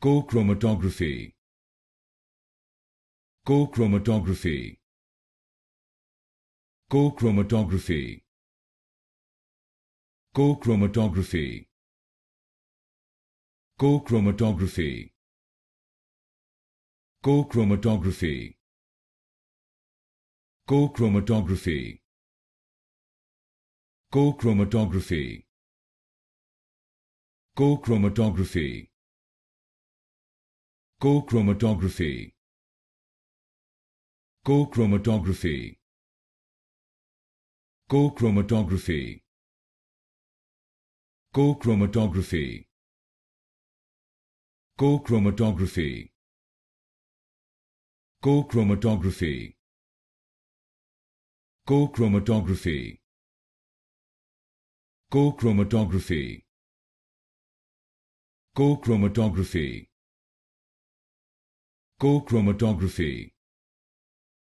Cochromatography. Cochromatography. Cochromatography. Cochromatography. Cochromatography. Cochromatography. Cochromatography. Cochromatography. Cochromatography. Cochromatography. Cochromatography. Cochromatography. Cochromatography. Cochromatography. Cochromatography. Cochromatography. Cochromatography. Cochromatography. Cochromatography.